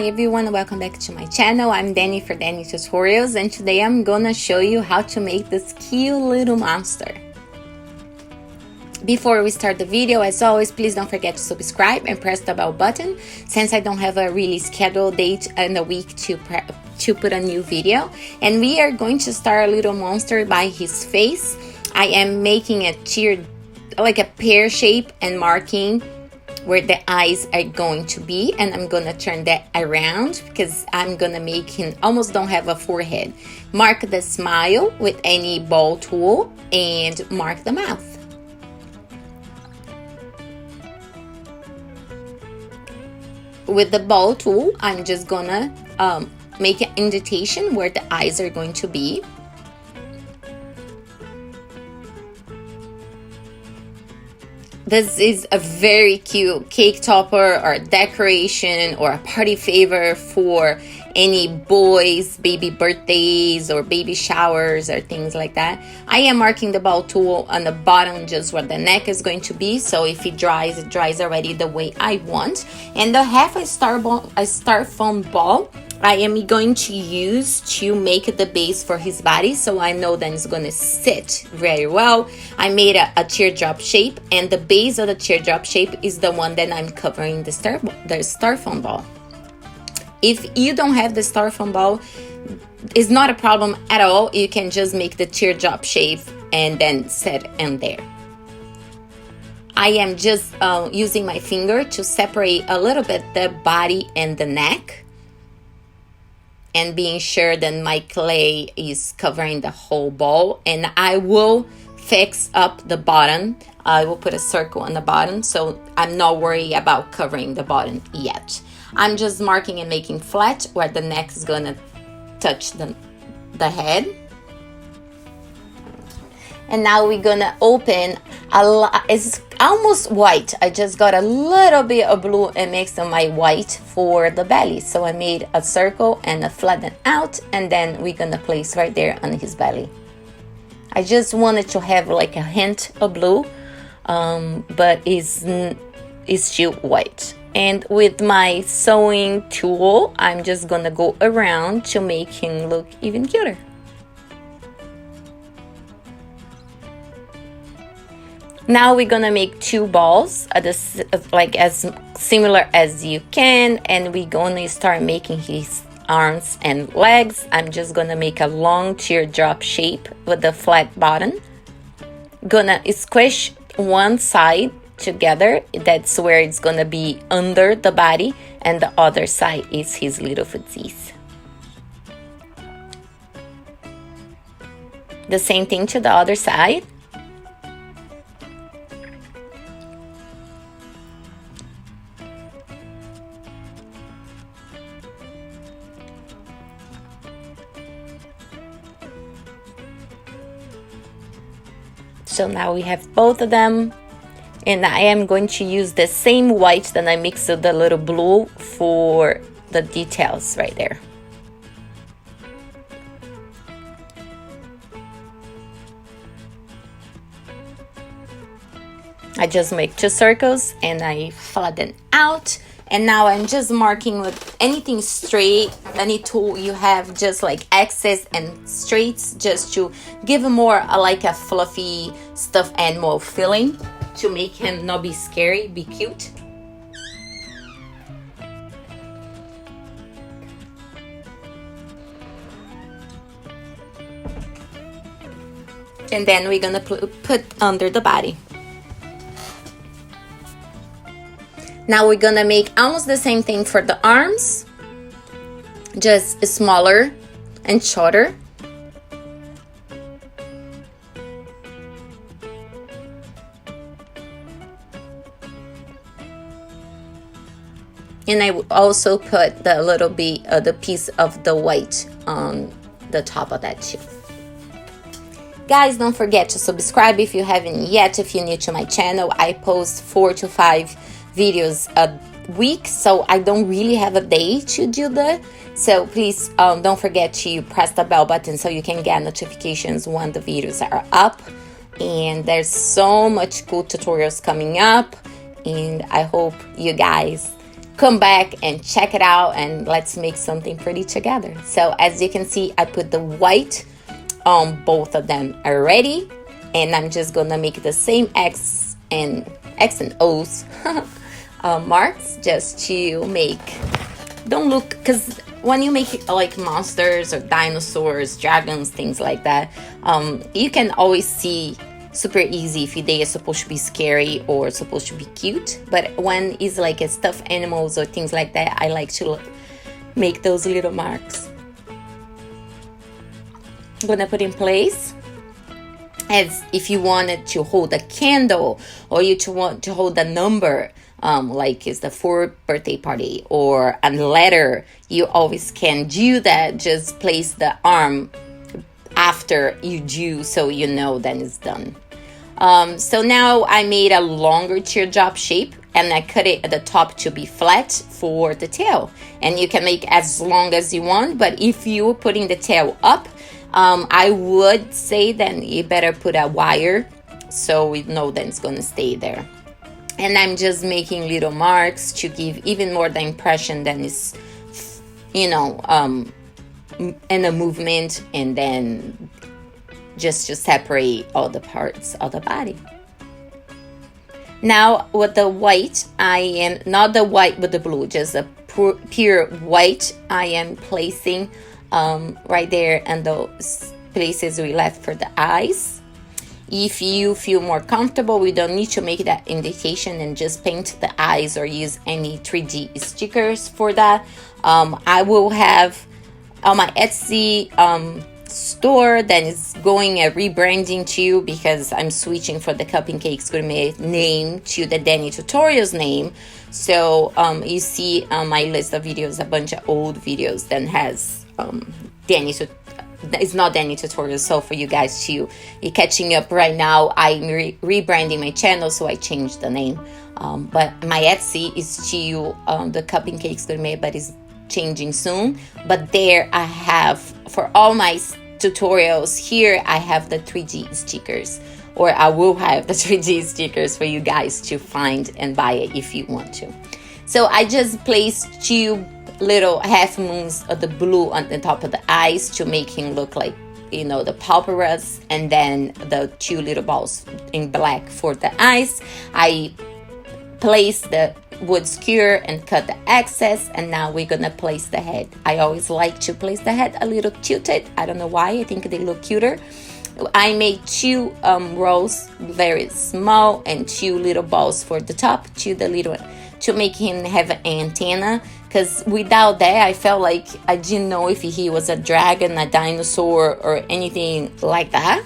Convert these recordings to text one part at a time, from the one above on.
Hi everyone, welcome back to my channel. I'm Dani for Dani Tutorials, and today I'm gonna show you how to make this cute little monster. Before we start the video, as always, please don't forget to subscribe and press the bell button, since I don't have a really scheduled date in the week to put a new video. And we are going to start a little monster by his face. I am making a tiered, like a pear shape, and marking where the eyes are going to be, and I'm gonna turn that around because I'm gonna make him almost don't have a forehead. Mark the smile with any ball tool and mark the mouth. With the ball tool, I'm just gonna make an indentation where the eyes are going to be. This is a very cute cake topper or decoration or a party favor for any boys' baby birthdays or baby showers or things like that. I am marking the ball tool on the bottom just where the neck is going to be, so if it dries already the way I want. And the half a styrofoam ball I am going to use to make the base for his body, so I know that it's going to sit very well. I made a teardrop shape, and the base of the teardrop shape is the one that I'm covering the styrofoam ball. If you don't have the styrofoam ball, it's not a problem at all. You can just make the teardrop shape and then set in there. I am just using my finger to separate a little bit the body and the neck, and being sure that my clay is covering the whole ball. And I will fix up the bottom. I will put a circle on the bottom, so I'm not worried about covering the bottom yet. I'm just marking and making flat where the neck is gonna touch the head. And now we're gonna open it's almost white. I just got a little bit of blue and mixed on my white for the belly. So I made a circle and a flatten out, and then we're gonna place right there on his belly. I just wanted to have like a hint of blue, but it's still white. And with my sewing tool, I'm just gonna go around to make him look even cuter. Now we're gonna make two balls, like as similar as you can, and we're gonna start making his arms and legs. I'm just gonna make a long teardrop shape with the flat bottom. Gonna squish one side together, that's where it's gonna be under the body, and the other side is his little footsies. The same thing to the other side. So now we have both of them, and I am going to use the same white that I mixed with the little blue for the details right there. I just make two circles and I flatten out. And now I'm just marking with anything straight, any tool you have, just like X's and straights, just to give him more like a fluffy stuffed animal feeling, to make him not be scary, be cute. And then we're gonna put under the body. Now we're gonna make almost the same thing for the arms, just smaller and shorter. And I will also put the little bit of the piece of the white on the top of that too. Guys, don't forget to subscribe if you haven't yet. If you're new to my channel, I post 4 to 5 videos a week, so I don't really have a day to do that. So please don't forget to press the bell button so you can get notifications when the videos are up. And there's so much cool tutorials coming up, and I hope you guys come back and check it out, and let's make something pretty together. So as you can see, I put the white on both of them already, and I'm just gonna make the same X and O's marks just to make, don't look, because when you make like monsters or dinosaurs, dragons, things like that, you can always see super easy if they are supposed to be scary or supposed to be cute. But when it's like a stuffed animals or things like that, I like to make those little marks. I'm gonna put in place as if you wanted to hold a candle, or you want to hold a number, like it's the 4th birthday party or a letter. You always can do that. Just place the arm after you do, so you know that it's done. So now I made a longer teardrop shape, and I cut it at the top to be flat for the tail. And you can make as long as you want, but if you're putting the tail up, I would say then you better put a wire so we know that it's going to stay there. And I'm just making little marks to give even more the impression that it's, in a movement, and then just to separate all the parts of the body. Now with the white, I am not the white with the blue, just a pure white. I am placing right there and those places we left for the eyes. If you feel more comfortable, we don't need to make that indication and just paint the eyes or use any 3D stickers for that. I will have on my Etsy store that is going a rebranding too, because I'm switching for the Cup and Cakes Gourmet name to the Dani Tutorials name. So you see on my list of videos a bunch of old videos that has it's not Dani Tutorials. So for you guys too, you're catching up right now. I'm rebranding my channel, so I changed the name. But my Etsy is to the Cup and Cakes Gourmet, but it's changing soon. But there I have, for all my tutorials here, I have the 3D stickers, or I will have the 3D stickers for you guys to find and buy it if you want to. So I just placed 2 little half moons of the blue on the top of the eyes to make him look like, the pupillas, and then the 2 little balls in black for the eyes. I placed the wood skewer and cut the excess, and now we're gonna place the head. I always like to place the head a little tilted. I don't know why, I think they look cuter. I made 2 rows very small and 2 little balls for the top, to make him have an antenna, because without that I felt like I didn't know if he was a dragon, a dinosaur, or anything like that.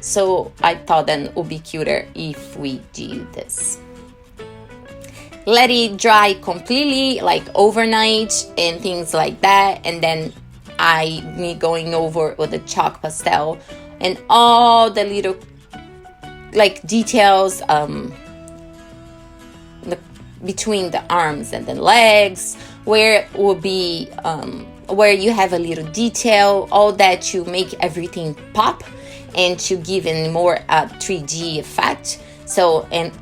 So I thought that it would be cuter if we do this. Let it dry completely, like overnight and things like that, and then me going over with the chalk pastel and all the little like details between the arms and the legs, where it will be where you have a little detail, all that, to make everything pop and to give it more 3D effect. So, and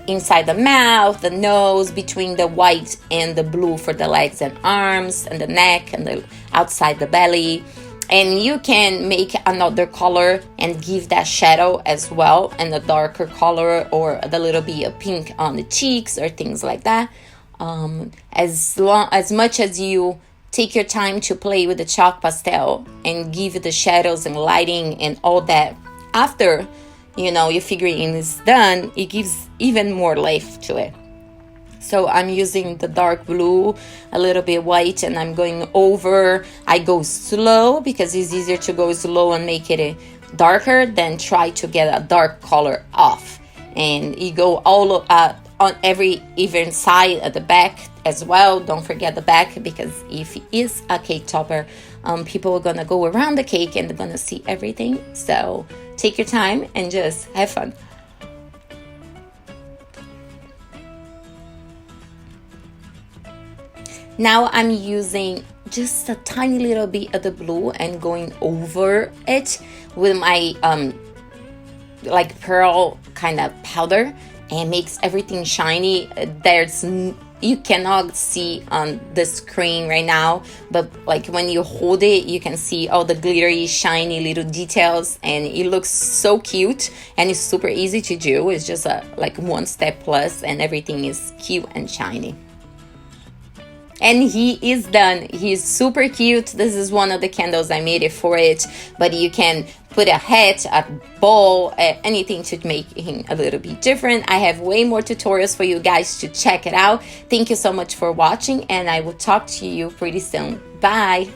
inside the mouth, the nose, between the white and the blue for the legs and arms, and the neck, and the outside the belly. And you can make another color and give that shadow as well, and a darker color, or the little bit of pink on the cheeks or things like that. As much as you take your time to play with the chalk pastel and give the shadows and lighting and all that, after your figurine is done, it gives even more life to it. So I'm using the dark blue, a little bit white, and I'm going over. I go slow because it's easier to go slow and make it darker than try to get a dark color off. And you go all on every even side at the back as well. Don't forget the back, because if it is a cake topper, people are gonna go around the cake and they're gonna see everything. So take your time and just have fun. Now I'm using just a tiny little bit of the blue and going over it with my like pearl kind of powder, and makes everything shiny. You you cannot see on the screen right now, but like when you hold it, you can see all the glittery, shiny little details, and it looks so cute, and it's super easy to do. It's just a like one step plus, and everything is cute and shiny. And he is done. He's super cute. This is one of the candles I made it for it, but you can put a hat, a bowl, anything to make him a little bit different. I have way more tutorials for you guys to check it out. Thank you so much for watching, and I will talk to you pretty soon. Bye.